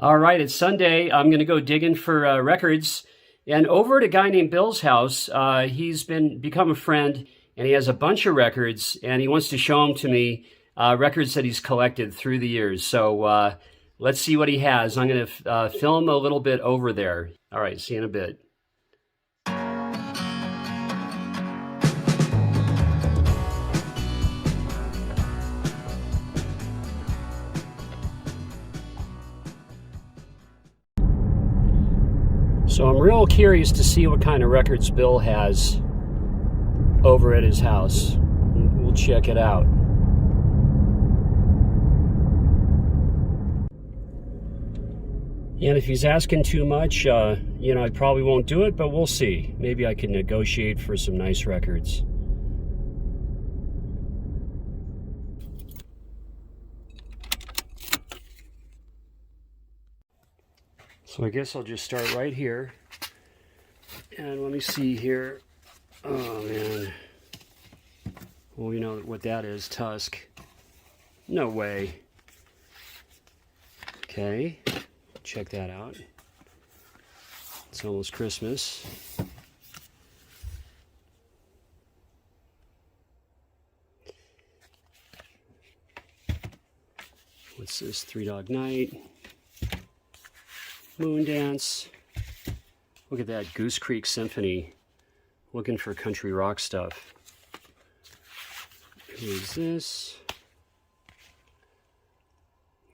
All right, it's Sunday. I'm going to go digging for records. And over at a guy named Bill's house, he's become a friend, and he has a bunch of records, and he wants to show them to me, records that he's collected through the years. So let's see what he has. I'm going to film a little bit over there. All right, see you in a bit. So I'm real curious to see what kind of records Bill has over at his house. We'll check it out. And if he's asking too much, I probably won't do it, but we'll see. Maybe I can negotiate for some nice records. So I guess I'll just start right here. And let me see here. Oh, man. Well, we know what that is, Tusk. No way. Okay, check that out. It's almost Christmas. What's this? Three Dog Night. Moon Dance. Look at that, Goose Creek Symphony. Looking for country rock stuff. Who is this?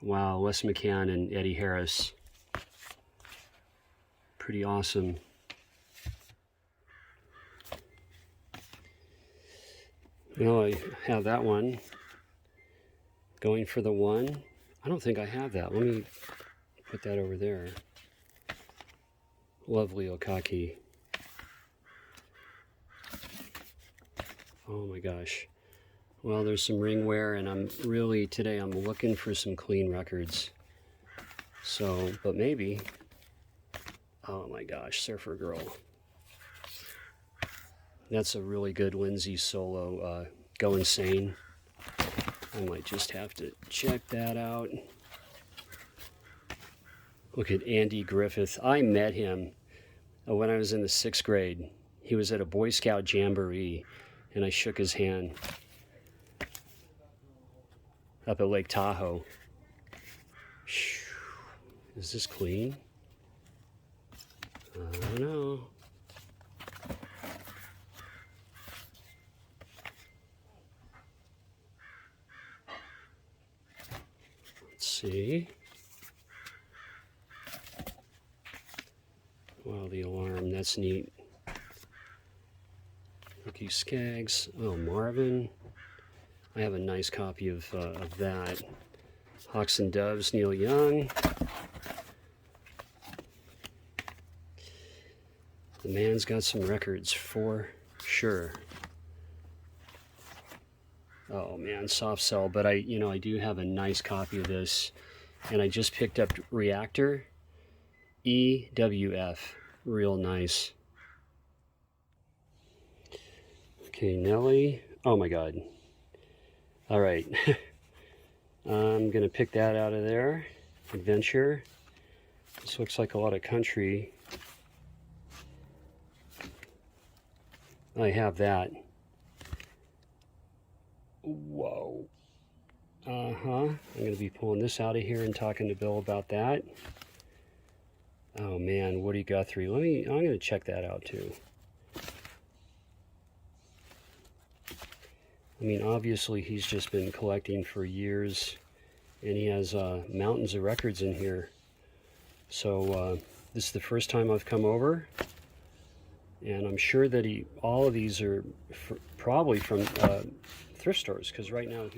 Wow, Les McCann and Eddie Harris. Pretty awesome. Well, I have that one. Going for the one. I don't think I have that. Let me put that over there. Lovely Okaki. Oh my gosh. Well, there's some ring wear, and today I'm looking for some clean records. So, but maybe, oh my gosh, Surfer Girl. That's a really good Lindsay solo, Go Insane. I might just have to check that out. Look at Andy Griffith. I met him when I was in the 6th grade. He was at a Boy Scout Jamboree, and I shook his hand up at Lake Tahoe. Is this clean? I don't know. Let's see. Wow, the alarm, that's neat. Rookie Skaggs. Oh, Marvin. I have a nice copy of that. Hawks and Doves, Neil Young. The man's got some records for sure. Oh man, Soft Cell, but I do have a nice copy of this, and I just picked up Reactor EWF, real nice. Okay, Nelly. Oh my God. All right, I'm gonna pick that out of there. Adventure. This looks like a lot of country. I have that. Whoa. I'm gonna be pulling this out of here and talking to Bill about that. Oh man, Woody Guthrie. I'm gonna check that out too. I mean, obviously he's just been collecting for years, and he has mountains of records in here. So this is the first time I've come over, and I'm sure that all of these are probably from thrift stores, because right now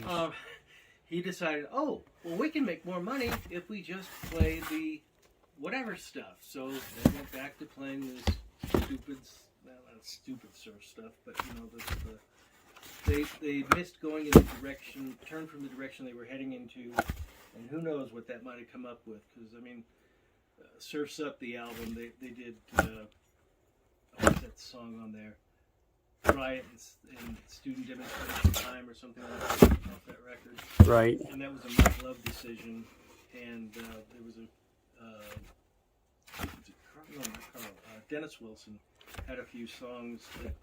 he decided, oh, well, we can make more money if we just play the whatever stuff. So they went back to playing this not stupid surf stuff, but they missed going in the direction, turned from the direction they were heading into, and who knows what that might have come up with. Because I mean, Surf's Up, the album, they did what's that song on there? Riot and Student Demonstration Time or something like that off that record. right. And that was a Mike Love decision, and there was Dennis Wilson had a few songs that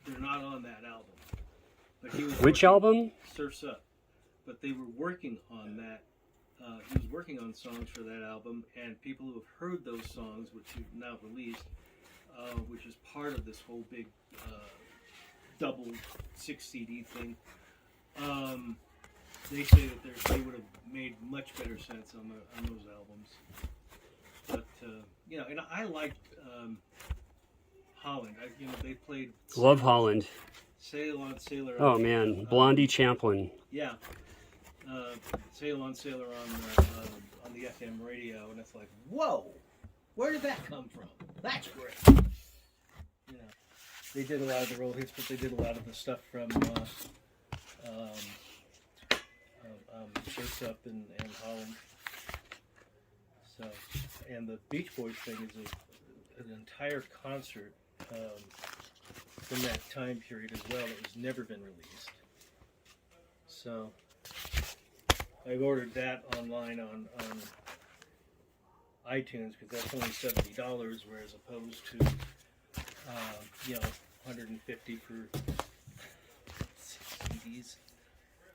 they're not on that album. But he was Which working- album? Surf's Up. But they were working on that. He was working on songs for that album, and people who have heard those songs, which you've now released, which is part of this whole big double 6 CD thing, they say that they would have made much better sense on those albums. But you know, and I liked Holland. They played Love Holland. Sail on Sailor. Oh man, Blondie Champlin. Yeah. Sail on Sailor on the FM radio, and it's like, whoa, where did that come from? That's great. You know, they did a lot of the roll hits, but they did a lot of the stuff from Surf's Up and Holland. So, and the Beach Boys thing is an entire concert from that time period as well that was never been released. So I ordered that online on iTunes because that's only $70, whereas opposed to $150 for CDs.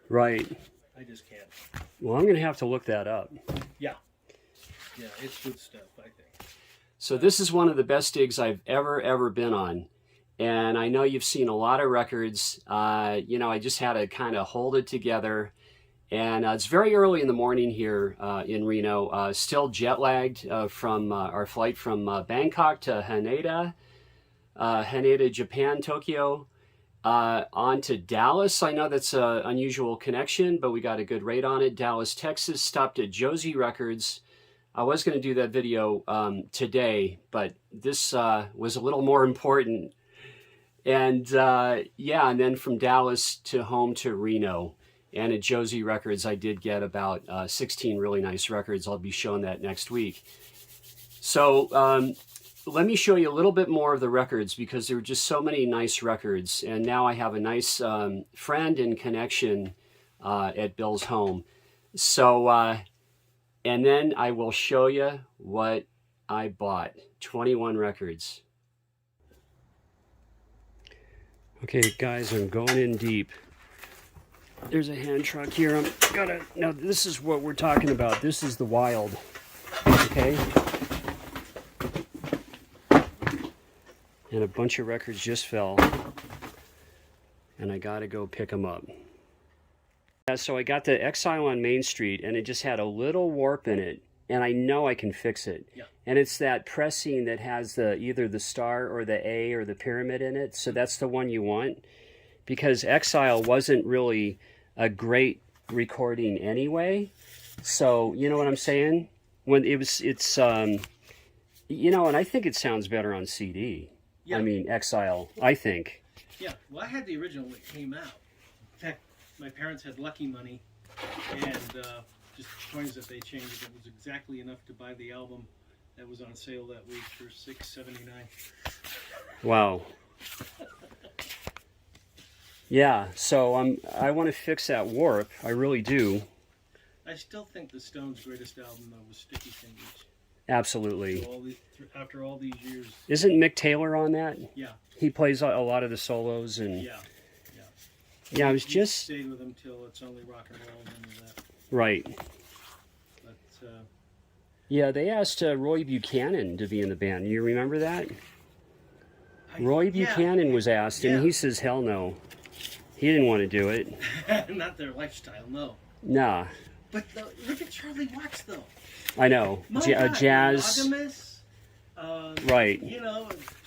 Right. I just can't. Well, I'm going to have to look that up. Yeah, it's good stuff, I think. So this is one of the best digs I've ever been on. And I know you've seen a lot of records. I just had to kind of hold it together. And it's very early in the morning here in Reno. Still jet lagged from our flight from Bangkok to Haneda, Japan, Tokyo, on to Dallas. I know that's an unusual connection, but we got a good rate on it. Dallas, Texas, stopped at Josie Records. I was going to do that video today, but this was a little more important. And and then from Dallas to home to Reno. And at Josie Records, I did get about 16 really nice records. I'll be showing that next week. So let me show you a little bit more of the records because there were just so many nice records. And now I have a nice friend and connection at Bill's home. So, and then I will show you what I bought. 21 records. Okay, guys, I'm going in deep. There's a hand truck here. Now this is what we're talking about. This is the wild, okay? And a bunch of records just fell. And I gotta go pick them up. So I got the Exile on Main Street and it just had a little warp in it. And I know I can fix it. Yeah. And it's that pressing that has either the star or the A or the pyramid in it. So that's the one you want. Because Exile wasn't really a great recording anyway. So, you know what I'm saying? And I think it sounds better on CD. Yeah. I mean, Exile, I think. Yeah, well, I had the original when it came out. In fact, my parents had Lucky Money, and just coins that they changed. It was exactly enough to buy the album that was on sale that week for $6.79. Wow. Yeah, so I want to fix that warp. I really do. I still think the Stones' greatest album, though, was Sticky Fingers. Absolutely. So after all these years. Isn't Mick Taylor on that? Yeah. He plays a lot of the solos and. Yeah. Yeah, I was He just. stayed with them till It's Only Rock and Roll and that. Right. But. Yeah, they asked Roy Buchanan to be in the band. You remember that? Roy Buchanan was asked, and he says, "Hell no." He didn't want to do it. Not their lifestyle, no. Nah. But look at Charlie Watts, though. I know. Jazz. Monogamous. Right.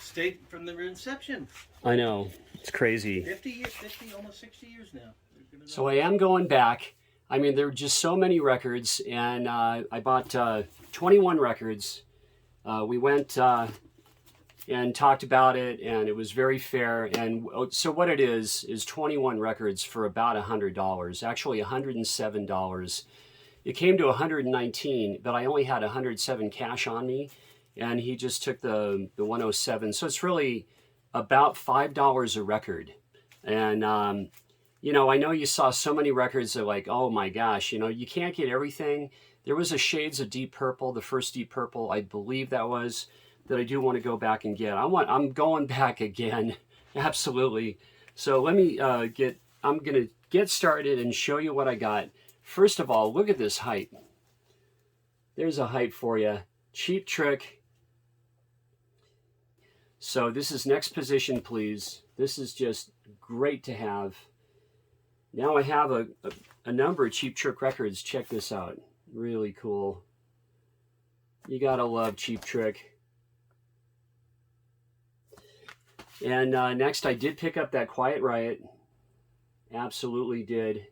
Stayed from the inception. I know. It's crazy. 50, almost 60 years now. So I am going back. I mean, there are just so many records, and I bought 21 records. We went and talked about it, and it was very fair. And so what it is 21 records for about $100, actually $107. It came to $119, but I only had $107 cash on me, and he just took the $107. So it's really about $5 a record. And I know you saw so many records that are like, oh my gosh, you can't get everything. There was a Shades of Deep Purple, the first Deep Purple, I believe that that I do want to go back and get. I'm going back again. Absolutely. So let me I'm going to get started and show you what I got. First of all, look at this height. There's a height for you. Cheap Trick. So this is next position, please. This is just great to have. Now I have a number of Cheap Trick records. Check this out. Really cool. You gotta love Cheap Trick. And next I did pick up that Quiet Riot. Absolutely did.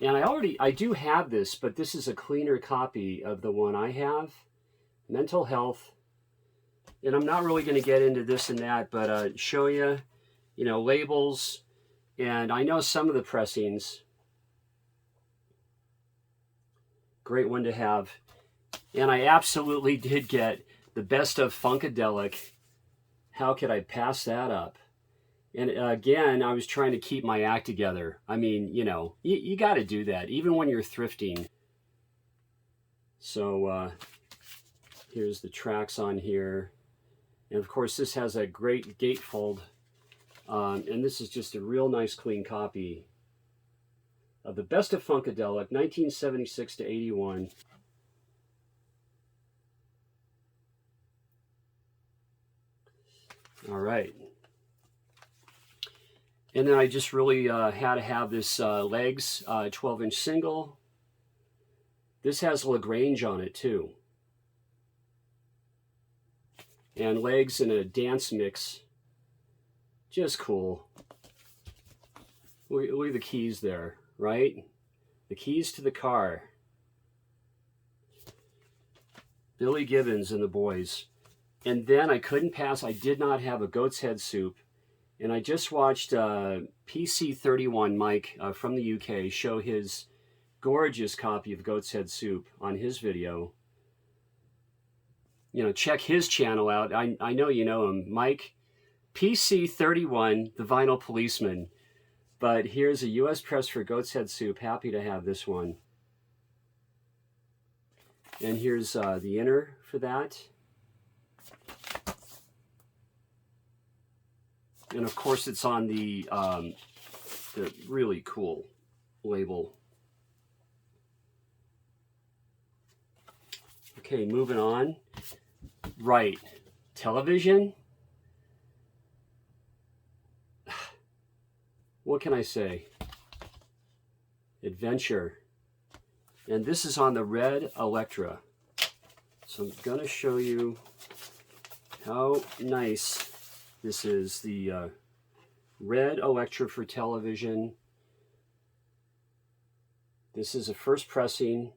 And I do have this, but this is a cleaner copy of the one I have. Mental Health. And I'm not really going to get into this and that, but show you, labels. And I know some of the pressings. Great one to have. And I absolutely did get the Best of Funkadelic. How could I pass that up? And again, I was trying to keep my act together. I mean, you got to do that, even when you're thrifting. So here's the tracks on here. And of course, this has a great gatefold. And this is just a real nice, clean copy of the Best of Funkadelic, 1976 to 81. All right. And then I just really had to have this Legs 12-inch single. This has LaGrange on it too. And Legs in a dance mix. Just cool. Look at the keys there, right? The keys to the car. Billy Gibbons and the Boys. And then I did not have a Goat's Head Soup. And I just watched PC31 Mike from the UK show his gorgeous copy of Goat's Head Soup on his video. Check his channel out. I know you know him. Mike, PC31, the Vinyl Policeman. But here's a US press for Goat's Head Soup. Happy to have this one. And here's the inner for that. And of course, it's on the really cool label. Okay, moving on. Right, television. What can I say? Adventure. And this is on the red Electra. So I'm going to show you how nice this is. The red Electra for television. This is a first pressing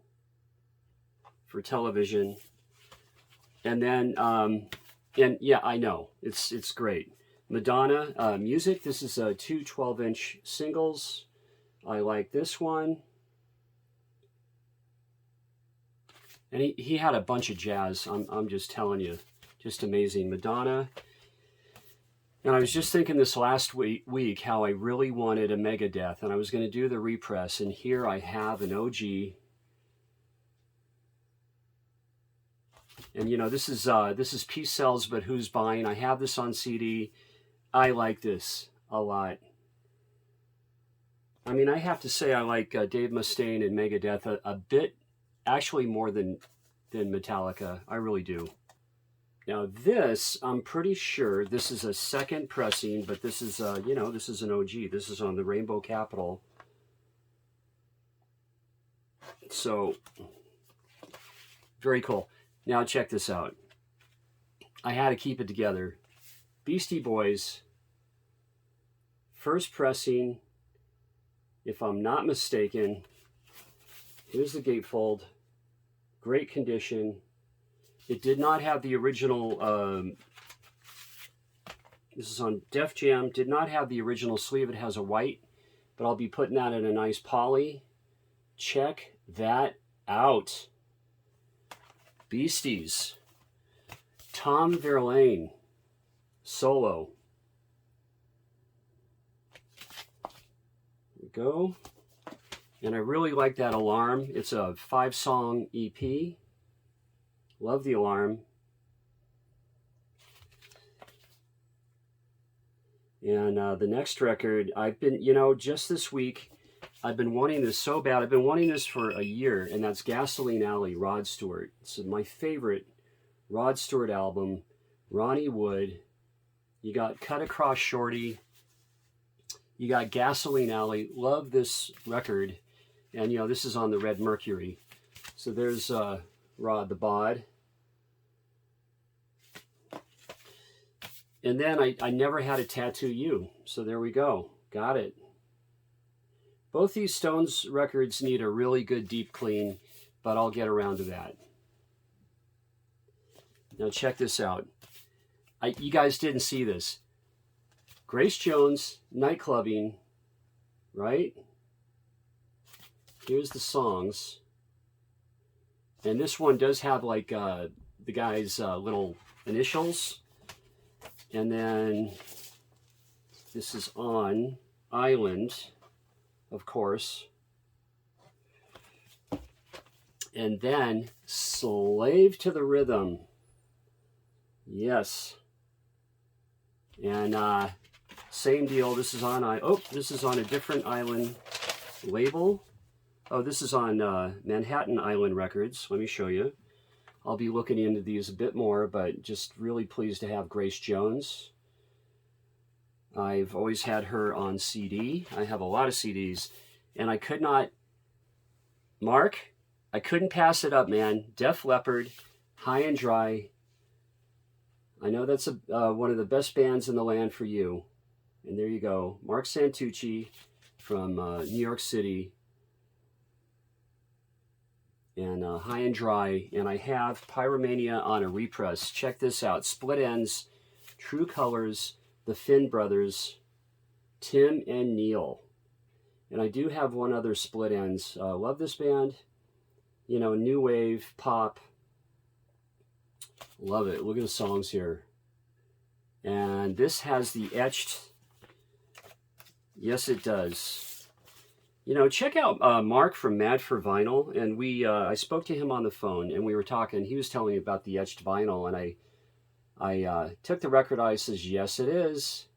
for television. And then, and yeah, I know, it's great. Madonna music. This is two 12-inch singles. I like this one. And he had a bunch of jazz. I'm just telling you, just amazing. Madonna. And I was just thinking this last week how I really wanted a Megadeth, and I was going to do the repress. And here I have an OG. And this is Peace Sells, but Who's Buying? I have this on CD. I like this a lot. I mean, I have to say I like Dave Mustaine and Megadeth a bit, actually more than Metallica. I really do. Now this, I'm pretty sure this is a second pressing, but this is this is an OG. This is on the Rainbow Capital. So very cool. Now check this out. I had to keep it together. Beastie Boys, first pressing, if I'm not mistaken. Here's the gatefold. Great condition. It did not have the original, this is on Def Jam, did not have the original sleeve. It has a white, but I'll be putting that in a nice poly. Check that out. Beasties. Tom Verlaine. Solo. There we go. And I really like that Alarm. It's a 5-song EP. Love the Alarm. And the next record, I've been, just this week, I've been wanting this so bad. I've been wanting this for a year, and that's Gasoline Alley, Rod Stewart. It's my favorite Rod Stewart album. Ronnie Wood. You got Cut Across Shorty. You got Gasoline Alley. Love this record. And, this is on the Red Mercury. So there's Rod the Bod. And then I Never Had a Tattoo You. So there we go. Got it. Both these Stones records need a really good deep clean, but I'll get around to that. Now check this out. You guys didn't see this. Grace Jones, Nightclubbing, right? Here's the songs. And this one does have like the guy's little initials. And then this is on Island, of course. And then Slave to the Rhythm. Yes. And same deal. This is on this is on a different Island label. Oh, this is on Manhattan Island Records. Let me show you. I'll be looking into these a bit more, but just really pleased to have Grace Jones. I've always had her on CD. I have a lot of CDs, and I could not, Mark, I couldn't pass it up, man. Def Leppard, High and Dry. I know that's one of the best bands in the land for you. And there you go. Mark Santucci from New York City. And High and Dry. And I have Pyromania on a repress. Check this out. Split Enz, True Colors, the Finn Brothers, Tim and Neil. And I do have one other Split Enz. Love this band. New wave, pop. Love it. Look at the songs here. And this has the etched. Yes, it does. Check out Mark from Mad for Vinyl. And I spoke to him on the phone, and we were talking. He was telling me about the etched vinyl, and I took the record. I says, yes, it is.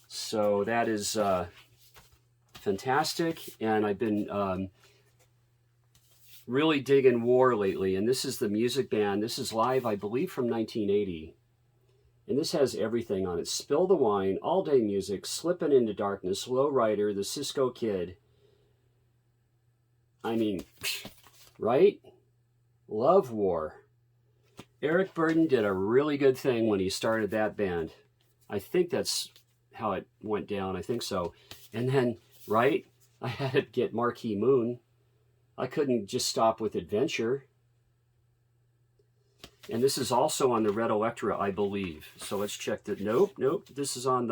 So that is fantastic. And I've been really digging War lately. And this is the music band. This is live, I believe, from 1980. And this has everything on it. Spill the Wine, All Day Music, Slippin' Into Darkness, Low Rider, The Cisco Kid. I mean, right? Love War. Eric Burden did a really good thing when he started that band. I think that's how it went down. I think so. And then, right? I had to get Marquee Moon. I couldn't just stop with Adventure. And this is also on the Red Electra, I believe. So let's check that. Nope. This is on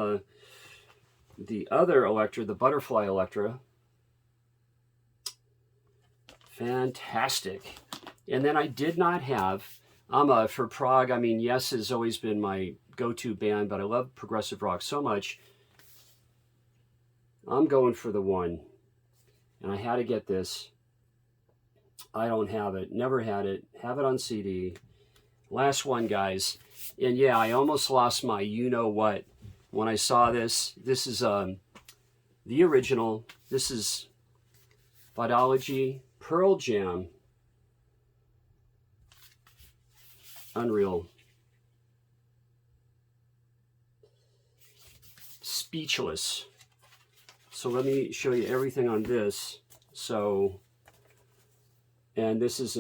the other Electra, the Butterfly Electra. Fantastic. And then I did not have, for prog, Yes has always been my go-to band, but I love progressive rock so much. I'm going for the one. And I had to get this. I don't have it. Never had it. Have it on CD. Last one, guys. And yeah, I almost lost my you-know-what when I saw this. This is the original. This is Vitalogy, Pearl Jam. Unreal. Speechless. So let me show you everything on this. So, and this is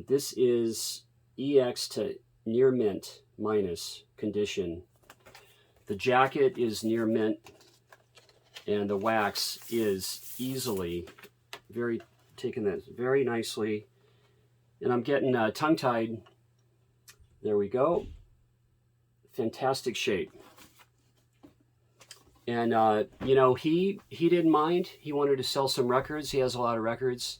this is EX to near mint minus condition. The jacket is near mint, and the wax is easily taking that very nicely. And I'm getting tongue-tied. There we go. Fantastic shape. And he didn't mind. He wanted to sell some records. He has a lot of records,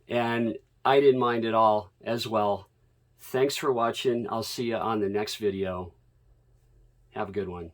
and I didn't mind at all as well. Thanks for watching. I'll see you on the next video. Have a good one.